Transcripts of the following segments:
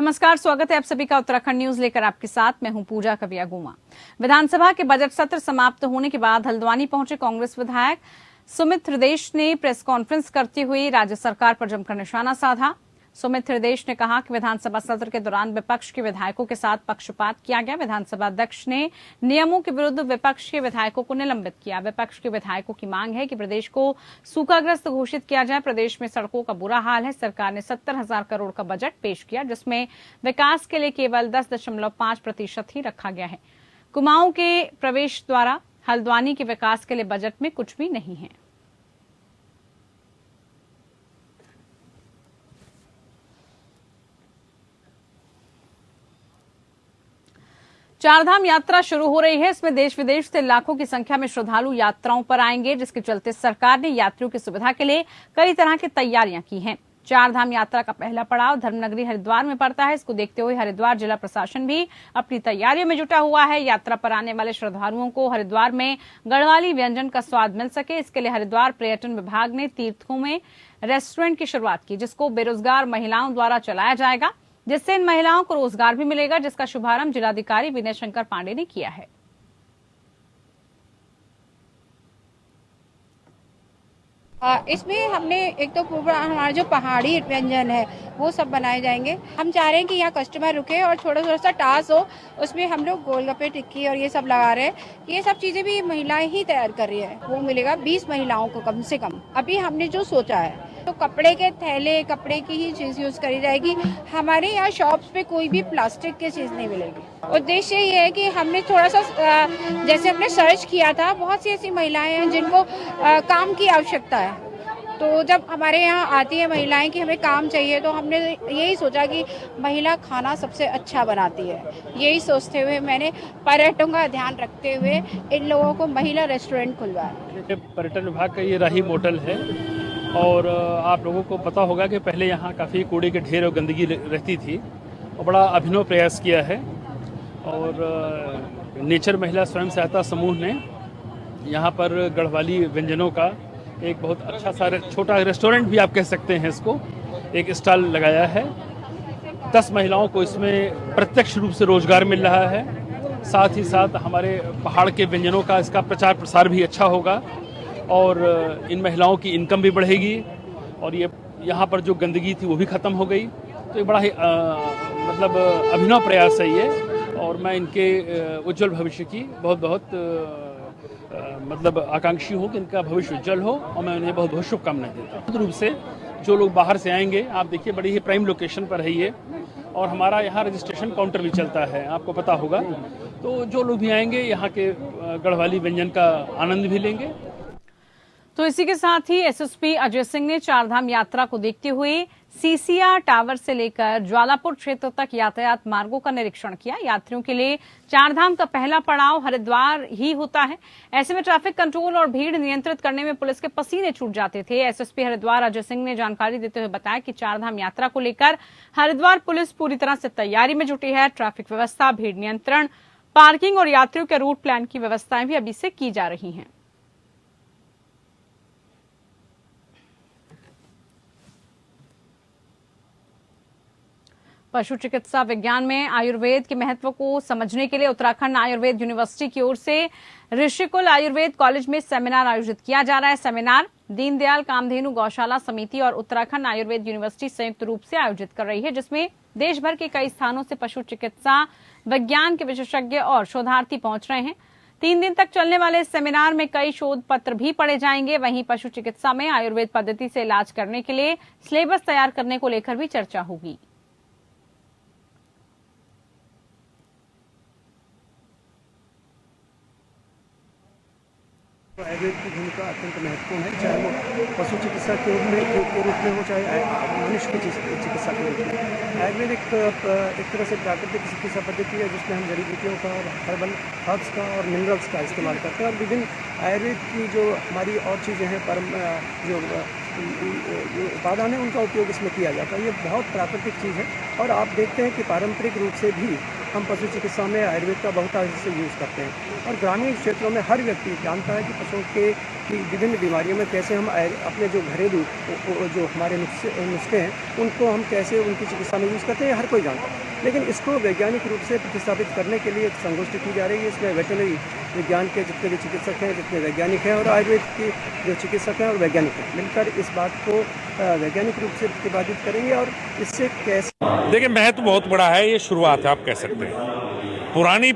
नमस्कार, स्वागत है आप सभी का उत्तराखंड न्यूज लेकर आपके साथ मैं हूं पूजा कविया गुमा। विधानसभा के बजट सत्र समाप्त होने के बाद हल्द्वानी पहुंचे कांग्रेस विधायक सुमित हृदेश ने प्रेस कॉन्फ्रेंस करते हुए राज्य सरकार पर जमकर निशाना साधा। सुमित हृदेश ने कहा कि विधानसभा सत्र के दौरान विपक्ष के विधायकों के साथ पक्षपात किया गया। विधानसभा अध्यक्ष ने नियमों के विरुद्ध विपक्ष के विधायकों को निलंबित किया। विपक्ष के विधायकों की मांग है कि प्रदेश को सूखाग्रस्त घोषित किया जाए। प्रदेश में सड़कों का बुरा हाल है। सरकार ने 70,000 करोड़ का बजट पेश किया, जिसमें विकास के लिए केवल 10.5% ही रखा गया है। कुमाऊं के प्रवेश द्वारा हल्द्वानी के विकास के लिए बजट में कुछ भी नहीं है। चारधाम यात्रा शुरू हो रही है। इसमें देश विदेश से लाखों की संख्या में श्रद्धालु यात्राओं पर आएंगे, जिसके चलते सरकार ने यात्रियों की सुविधा के लिए कई तरह की तैयारियां की हैं। चारधाम यात्रा का पहला पड़ाव धर्मनगरी हरिद्वार में पड़ता है। इसको देखते हुए हरिद्वार जिला प्रशासन भी अपनी तैयारियों में जुटा हुआ है। यात्रा पर आने वाले श्रद्धालुओं को हरिद्वार में गढ़वाली व्यंजन का स्वाद मिल सके, इसके लिए हरिद्वार पर्यटन विभाग ने तीर्थों में रेस्टोरेंट की शुरुआत की, जिसको बेरोजगार महिलाओं द्वारा चलाया जाएगा, जिससे इन महिलाओं को रोजगार भी मिलेगा, जिसका शुभारंभ जिलाधिकारी विनय शंकर पांडे ने किया है। इसमें हमने एक तो हमारा जो पहाड़ी व्यंजन है वो सब बनाए जाएंगे। हम चाह रहे हैं कि यहाँ कस्टमर रुके और थोड़ा सा टास हो, उसमें हम लोग गोलगप्पे, टिक्की और ये सब लगा रहे हैं। ये सब चीजें भी महिलाएं ही तैयार कर रही है। वो मिलेगा 20 महिलाओं को कम से कम। अभी हमने जो सोचा है तो कपड़े के थैले, कपड़े की ही चीज यूज करी जाएगी। हमारे यहाँ शॉप्स पे कोई भी प्लास्टिक की चीज नहीं मिलेगी। उद्देश्य ये है कि हमने थोड़ा सा जैसे हमने सर्च किया था, बहुत सी ऐसी महिलाएं हैं जिनको काम की आवश्यकता है। तो जब हमारे यहाँ आती है महिलाएं कि हमें काम चाहिए, तो हमने यही सोचा कि महिला खाना सबसे अच्छा बनाती है। यही सोचते हुए मैंने पर्यटकों का ध्यान रखते हुए इन लोगों को महिला रेस्टोरेंट खुलवाया। पर्यटन विभाग का ये राही मोटल है और आप लोगों को पता होगा कि पहले यहाँ काफ़ी कूड़े के ढेर और गंदगी रहती थी और बड़ा अभिनव प्रयास किया है। और नेचर महिला स्वयं सहायता समूह ने यहाँ पर गढ़वाली व्यंजनों का एक बहुत अच्छा सा छोटा रेस्टोरेंट भी आप कह सकते हैं, इसको एक स्टॉल लगाया है। 10 महिलाओं को इसमें प्रत्यक्ष रूप से रोजगार मिल रहा है। साथ ही साथ हमारे पहाड़ के व्यंजनों का इसका प्रचार प्रसार भी अच्छा होगा और इन महिलाओं की इनकम भी बढ़ेगी और ये यहाँ पर जो गंदगी थी वो भी ख़त्म हो गई। तो ये बड़ा ही मतलब अभिनव प्रयास है ये, और मैं इनके उज्जवल भविष्य की बहुत बहुत मतलब आकांक्षी हूँ कि इनका भविष्य उज्जवल हो और मैं उन्हें बहुत बहुत शुभकामनाएं देता हूँ। रूप से जो लोग बाहर से आएंगे, आप देखिए बड़ी ही प्राइम लोकेशन पर है ये, और हमारा यहाँ रजिस्ट्रेशन काउंटर भी चलता है, आपको पता होगा। तो जो लोग भी आएंगे यहाँ के गढ़वाली व्यंजन का आनंद भी लेंगे। तो इसी के साथ ही एसएसपी अजय सिंह ने चारधाम यात्रा को देखते हुए सीसीआर टावर से लेकर ज्वालापुर क्षेत्र तक यातायात मार्गों का निरीक्षण किया। यात्रियों के लिए चारधाम का पहला पड़ाव हरिद्वार ही होता है। ऐसे में ट्रैफिक कंट्रोल और भीड़ नियंत्रित करने में पुलिस के पसीने छूट जाते थे। एसएसपी हरिद्वार अजय सिंह ने जानकारी देते हुए बताया कि चारधाम यात्रा को लेकर हरिद्वार पुलिस पूरी तरह से तैयारी में जुटी है। ट्रैफिक व्यवस्था, भीड़ नियंत्रण, पार्किंग और यात्रियों के रूट प्लान की व्यवस्थाएं भी अभी से की जा रही हैं। पशु चिकित्सा विज्ञान में आयुर्वेद के महत्व को समझने के लिए उत्तराखंड आयुर्वेद यूनिवर्सिटी की ओर से ऋषिकुल आयुर्वेद कॉलेज में सेमिनार आयोजित किया जा रहा है। सेमिनार दीनदयाल कामधेनु गौशाला समिति और उत्तराखंड आयुर्वेद यूनिवर्सिटी संयुक्त रूप से आयोजित कर रही है, जिसमें देश भर के कई स्थानों से पशु चिकित्सा विज्ञान के विशेषज्ञ और शोधार्थी पहुंच रहे हैं। 3 दिन तक चलने वाले इस सेमिनार में कई शोध पत्र भी पढ़े जाएंगे। वहीं पशु चिकित्सा में आयुर्वेद पद्धति से इलाज करने के लिए सिलेबस तैयार करने को लेकर भी चर्चा होगी। आयुर्वेद की भूमिका अत्यंत महत्वपूर्ण है, चाहे वो पशु चिकित्सा के रूप में हो, चाहे मनुष्य की चिकित्सा के रूप में। आयुर्वेद एक तरह से प्राकृतिक चिकित्सा पद्धति है जिसमें हम जड़ी बूटियों का और हर्बल हर्ब्स का और मिनरल्स का इस्तेमाल करते हैं। और विभिन्न आयुर्वेद की जो हमारी और चीज़ें हैं, जो उपादान है, उनका उपयोग इसमें किया जाता है। ये बहुत प्राकृतिक चीज़ है और आप देखते हैं कि पारंपरिक रूप से भी हम पशु चिकित्सा में आयुर्वेद का बहुत से यूज़ करते हैं। और ग्रामीण क्षेत्रों में हर व्यक्ति जानता है कि पशुओं की विभिन्न बीमारियों में कैसे हम अपने जो घरेलू जो हमारे नुस्खे हैं उनको हम कैसे उनकी चिकित्सा में यूज़ करते हैं, हर कोई जानता है। लेकिन इसको वैज्ञानिक रूप से प्रतिस्थापित करने के लिए एक संगोष्ठी की जा रही है। इसमें वेटरनरी विज्ञान के जितने भी चिकित्सक हैं, जितने वैज्ञानिक हैं और आयुर्वेद के जो चिकित्सक हैं और वैज्ञानिक हैं, मिलकर इस बात को वैज्ञानिक रूप से प्रतिपादित करेंगे। और इससे कैसे देखिए, महत्व बहुत बड़ा है, ये शुरुआत है आप कह सकते हैं। पुरानी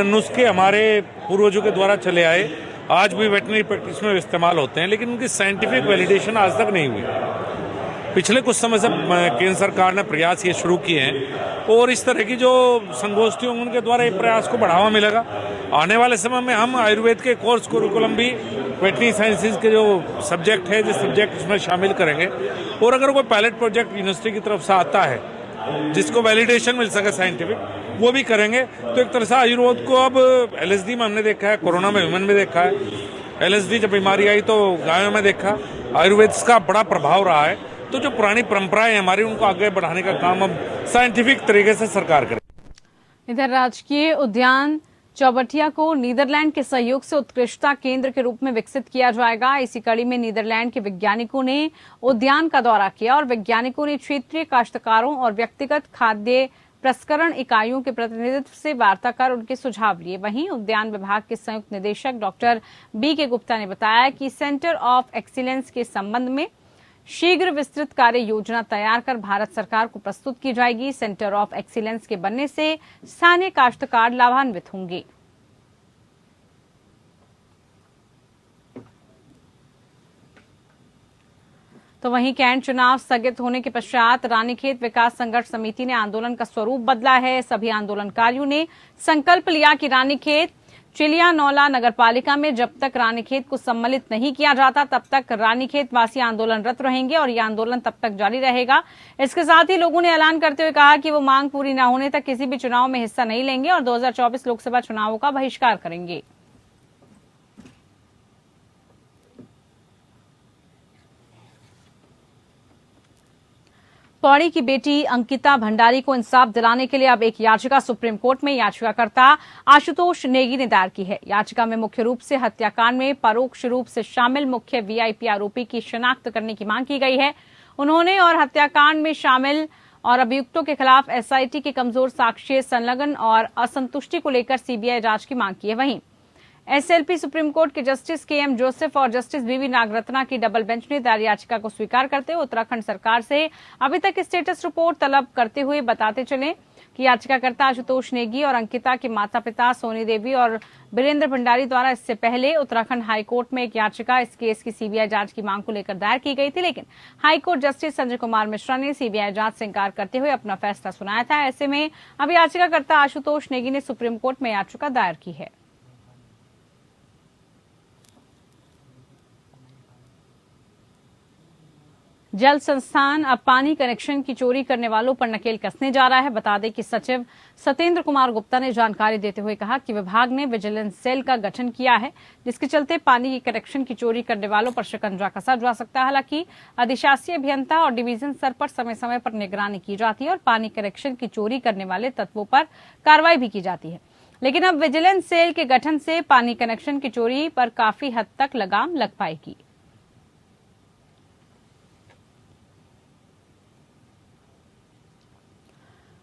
नुस्खे हमारे पूर्वजों के द्वारा चले आए, आज भी वेटरनरी प्रैक्टिस में इस्तेमाल होते हैं, लेकिन उनकी साइंटिफिक वैलिडेशन आज तक नहीं हुई। पिछले कुछ समय से केंद्र सरकार ने प्रयास ये शुरू किए हैं और इस तरह की जो संगोष्ठी होंगी उनके द्वारा ये प्रयास को बढ़ावा मिलेगा। आने वाले समय में हम आयुर्वेद के कोर्स कुरिकुलम भी वेटरनरी साइंसेज के जो सब्जेक्ट है, जो सब्जेक्ट उसमें शामिल करेंगे। और अगर कोई पायलट प्रोजेक्ट यूनिवर्सिटी की तरफ से आता है जिसको वैलिडेशन मिल सके साइंटिफिक, वो भी करेंगे। तो एक तरह से आयुर्वेद को अब LSD में हमने देखा है, कोरोना में ह्यूमन में देखा है, LSD जब बीमारी आई तो गायों में देखा, आयुर्वेद का बड़ा प्रभाव रहा है। तो जो पुरानी परंपराएं हमारी उनको आगे बढ़ाने का काम अब साइंटिफिक तरीके से सरकार करे। इधर राजकीय उद्यान चौबटिया को नीदरलैंड के सहयोग से उत्कृष्टता केंद्र के रूप में विकसित किया जाएगा। इसी कड़ी में नीदरलैंड के वैज्ञानिकों ने उद्यान का दौरा किया और वैज्ञानिकों ने क्षेत्रीय काश्तकारों और व्यक्तिगत खाद्य प्रसंस्करण इकाइयों के प्रतिनिधित्व से वार्ता कर उनके सुझाव लिए। वहीं उद्यान विभाग के संयुक्त निदेशक डॉक्टर BK गुप्ता ने बताया कि सेंटर ऑफ एक्सीलेंस के संबंध में शीघ्र विस्तृत कार्य योजना तैयार कर भारत सरकार को प्रस्तुत की जाएगी। सेंटर ऑफ एक्सीलेंस के बनने से स्थानीय काश्तकार लाभान्वित होंगे। तो वहीं कैंट चुनाव स्थगित होने के पश्चात रानीखेत विकास संघर्ष समिति ने आंदोलन का स्वरूप बदला है। सभी आंदोलनकारियों ने संकल्प लिया कि रानीखेत चिलियानौला नगरपालिका में जब तक रानीखेत को सम्मिलित नहीं किया जाता तब तक रानीखेत वासी आंदोलनरत रहेंगे और यह आंदोलन तब तक जारी रहेगा। इसके साथ ही लोगों ने ऐलान करते हुए कहा कि वो मांग पूरी न होने तक किसी भी चुनाव में हिस्सा नहीं लेंगे और 2024 लोकसभा चुनावों का बहिष्कार करेंगे। पौड़ी की बेटी अंकिता भंडारी को इंसाफ दिलाने के लिए अब एक याचिका सुप्रीम कोर्ट में याचिकाकर्ता आशुतोष नेगी ने दायर की है। याचिका में मुख्य रूप से हत्याकांड में परोक्ष रूप से शामिल मुख्य VIP आरोपी की शिनाख्त करने की मांग की गई है। उन्होंने और हत्याकांड में शामिल और अभियुक्तों के खिलाफ SIT के कमजोर साक्ष्य संलग्न और असंतुष्टि को लेकर CBI जांच की मांग की है। वहीं SLP सुप्रीम कोर्ट के जस्टिस KM जोसेफ और जस्टिस BV नागरत्ना की डबल बेंच ने दायर याचिका को स्वीकार करते हुए उत्तराखंड सरकार से अभी तक स्टेटस रिपोर्ट तलब करते हुए बताते चले कि याचिकाकर्ता आशुतोष नेगी और अंकिता के माता पिता सोनी देवी और बीरेंद्र भंडारी द्वारा इससे पहले उत्तराखंड हाईकोर्ट में एक याचिका इस केस की CBI जांच की मांग को लेकर दायर की गई थी, लेकिन हाईकोर्ट जस्टिस संजय कुमार मिश्रा ने CBI जांच से इंकार करते हुए अपना फैसला सुनाया था। ऐसे में अब याचिकाकर्ता आशुतोष नेगी ने सुप्रीम कोर्ट में याचिका दायर की है। जल संस्थान अब पानी कनेक्शन की चोरी करने वालों पर नकेल कसने जा रहा है। बता दें कि सचिव सत्येंद्र कुमार गुप्ता ने जानकारी देते हुए कहा कि विभाग ने विजिलेंस सेल का गठन किया है, जिसके चलते पानी के कनेक्शन की चोरी करने वालों पर शिकंजा कसा जा सकता है। हालांकि अधिशासी अभियंता और डिवीजन स्तर पर समय समय पर निगरानी की जाती है और पानी कनेक्शन की चोरी करने वाले तत्वों पर कार्रवाई भी की जाती है, लेकिन अब विजिलेंस सेल के गठन से पानी कनेक्शन की चोरी पर काफी हद तक लगाम लग पाएगी।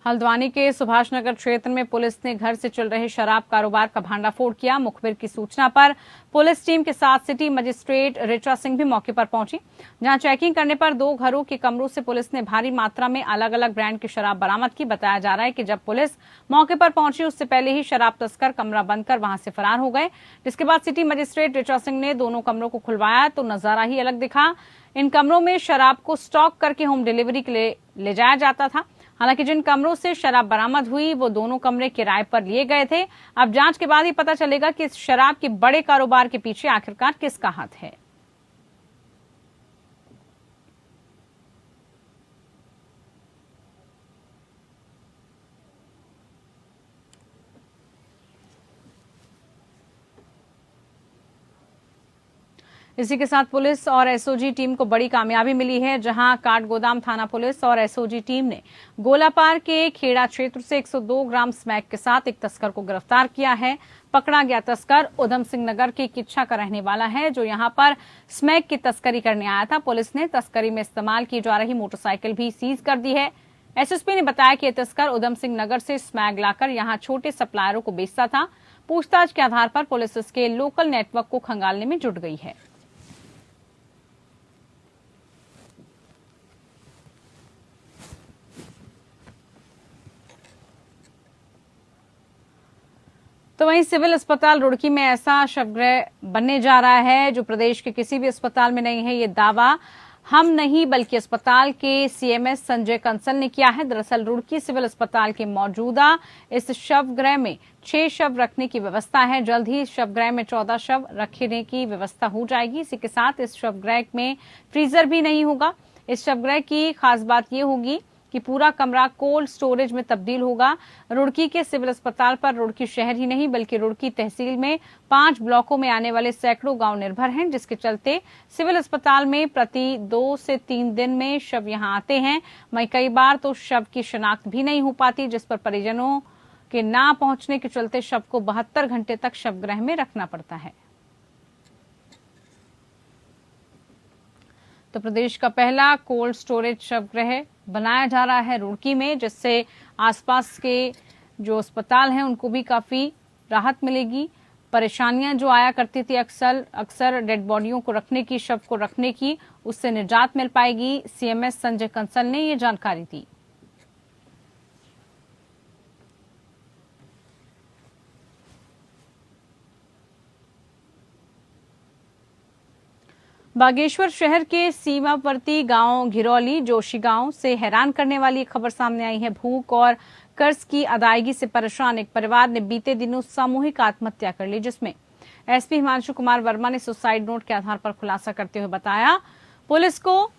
हल्द्वानी के सुभाष नगर क्षेत्र में पुलिस ने घर से चल रहे शराब कारोबार का भांडाफोड़ किया। मुखबिर की सूचना पर पुलिस टीम के साथ सिटी मजिस्ट्रेट ऋचा सिंह भी मौके पर पहुंची, जहां चेकिंग करने पर 2 घरों के कमरों से पुलिस ने भारी मात्रा में अलग अलग ब्रांड की शराब बरामद की। बताया जा रहा है कि जब पुलिस मौके पर पहुंची उससे पहले ही शराब तस्कर कमरा बंद कर वहां से फरार हो गए, जिसके बाद सिटी मजिस्ट्रेट ऋचा सिंह ने दोनों कमरों को खुलवाया तो नजारा ही अलग दिखा। इन कमरों में शराब को स्टॉक करके होम डिलीवरी के लिए ले जाया जाता था। हालांकि जिन कमरों से शराब बरामद हुई वो दोनों कमरे किराए पर लिए गए थे। अब जांच के बाद ही पता चलेगा कि इस शराब के बड़े कारोबार के पीछे आखिरकार किसका हाथ है। इसी के साथ पुलिस और एसओजी टीम को बड़ी कामयाबी मिली है, जहां काठगोदाम थाना पुलिस और एसओजी टीम ने गोलापार के खेड़ा क्षेत्र से 102 ग्राम स्मैक के साथ एक तस्कर को गिरफ्तार किया है। पकड़ा गया तस्कर उधम सिंह नगर की किच्छा का रहने वाला है, जो यहां पर स्मैक की तस्करी करने आया था। पुलिस ने तस्करी में इस्तेमाल की जा रही मोटरसाइकिल भी सीज कर दी है। एसएसपी ने बताया कि यह तस्कर उधम सिंह नगर से स्मैक लाकर यहां छोटे सप्लायरों को बेचता था। पूछताछ के आधार पर पुलिस इसके लोकल नेटवर्क को खंगालने में जुट गई है। तो वहीं सिविल अस्पताल रुड़की में ऐसा शवगृह बनने जा रहा है जो प्रदेश के किसी भी अस्पताल में नहीं है। ये दावा हम नहीं बल्कि अस्पताल के सीएमएस संजय कंसल ने किया है। दरअसल रुड़की सिविल अस्पताल के मौजूदा इस शवगृह में 6 शव रखने की व्यवस्था है। जल्द ही शवगृह में 14 शव रखने की व्यवस्था हो जाएगी। इसी के साथ इस शवगृह में फ्रीजर भी नहीं होगा। इस शवगृह की खास बात यह होगी कि पूरा कमरा कोल्ड स्टोरेज में तब्दील होगा। रुड़की के सिविल अस्पताल पर रुड़की शहर ही नहीं बल्कि रुड़की तहसील में 5 ब्लॉकों में आने वाले सैकड़ों गांव निर्भर हैं, जिसके चलते सिविल अस्पताल में प्रति 2 से 3 दिन में शव यहां आते हैं। वहीं कई बार तो शव की शिनाख्त भी नहीं हो पाती, जिस पर परिजनों के ना पहुंचने के चलते शव को 72 घंटे तक शवगृह में रखना पड़ता है। तो प्रदेश का पहला कोल्ड स्टोरेज शवगृह बनाया जा रहा है रुड़की में, जिससे आसपास के जो अस्पताल हैं उनको भी काफी राहत मिलेगी। परेशानियां जो आया करती थी अक्सर डेड बॉडियों को रखने की, शव को रखने की, उससे निजात मिल पाएगी। सीएमएस संजय कंसल ने ये जानकारी दी। बागेश्वर शहर के सीमावर्ती गांव घिरौली जोशी गांव से हैरान करने वाली एक खबर सामने आई है। भूख और कर्ज की अदायगी से परेशान एक परिवार ने बीते दिनों सामूहिक आत्महत्या कर ली, जिसमें एसपी हिमांशु कुमार वर्मा ने सुसाइड नोट के आधार पर खुलासा करते हुए बताया, पुलिस को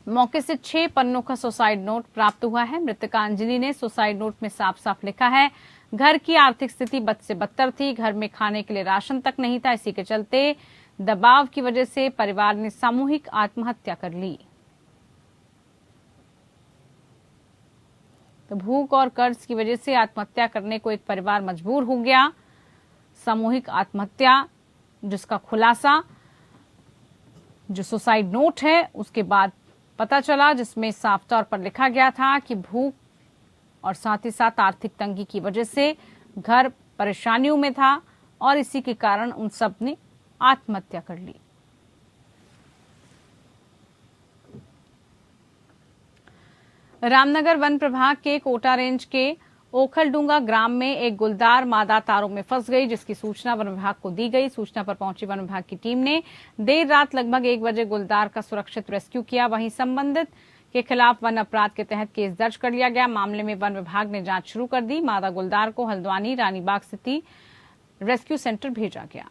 मौके से 6 पन्नों का सुसाइड नोट प्राप्त हुआ है। मृतका अंजलि ने सुसाइड नोट में साफ साफ लिखा है, घर की आर्थिक स्थिति बद से बदतर थी, घर में खाने के लिए राशन तक नहीं था। इसी के चलते दबाव की वजह से परिवार ने सामूहिक आत्महत्या कर ली। तो भूख और कर्ज की वजह से आत्महत्या करने को एक परिवार मजबूर हो गया। सामूहिक आत्महत्या जिसका खुलासा जो सुसाइड नोट है उसके बाद पता चला, जिसमें साफ तौर पर लिखा गया था कि भूख और साथ ही साथ आर्थिक तंगी की वजह से घर परेशानियों में था और इसी के कारण उन सब ने आत्महत्या कर ली। रामनगर वन प्रभाग के कोटा रेंज के ओखलडूंगा ग्राम में एक गुलदार मादा तारों में फंस गई, जिसकी सूचना वन विभाग को दी गई। सूचना पर पहुंची वन विभाग की टीम ने देर रात लगभग 1 बजे गुलदार का सुरक्षित रेस्क्यू किया। वहीं संबंधित के खिलाफ वन अपराध के तहत केस दर्ज कर लिया गया। मामले में वन विभाग ने जांच शुरू कर दी। मादा गुलदार को हल्द्वानी रानीबाग स्थित रेस्क्यू सेंटर भेजा गया।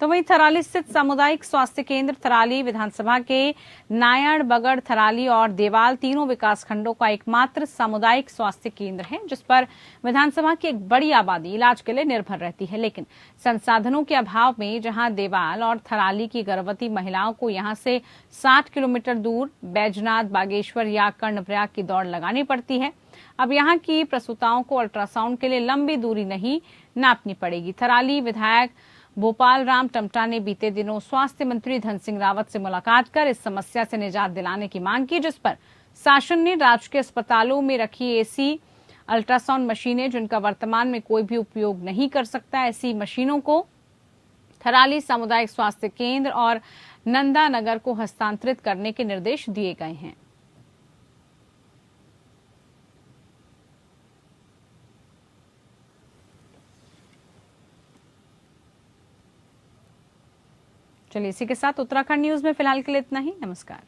तो वहीं थराली स्थित सामुदायिक स्वास्थ्य केंद्र थराली विधानसभा के नायण, बगड़, थराली और देवाल तीनों विकास खंडों का एकमात्र सामुदायिक स्वास्थ्य केंद्र है, जिस पर विधानसभा की एक बड़ी आबादी इलाज के लिए निर्भर रहती है। लेकिन संसाधनों के अभाव में जहां देवाल और थराली की गर्भवती महिलाओं को यहां से 60 किलोमीटर दूर बैजनाथ, बागेश्वर या कर्णप्रयाग की दौड़ लगानी पड़ती है। अब यहां की प्रसूताओं को अल्ट्रासाउंड के लिए लंबी दूरी नहीं नापनी पड़ेगी। थराली विधायक भोपाल राम टमटा ने बीते दिनों स्वास्थ्य मंत्री धन सिंह रावत से मुलाकात कर इस समस्या से निजात दिलाने की मांग की, जिस पर शासन ने राजकीय अस्पतालों में रखी एसी अल्ट्रासाउंड मशीनें, जिनका वर्तमान में कोई भी उपयोग नहीं कर सकता, ऐसी मशीनों को थराली सामुदायिक स्वास्थ्य केंद्र और नंदा नगर को हस्तांतरित करने के निर्देश दिए गए हैं। चलिए इसी के साथ उत्तराखंड न्यूज में फिलहाल के लिए इतना ही। नमस्कार।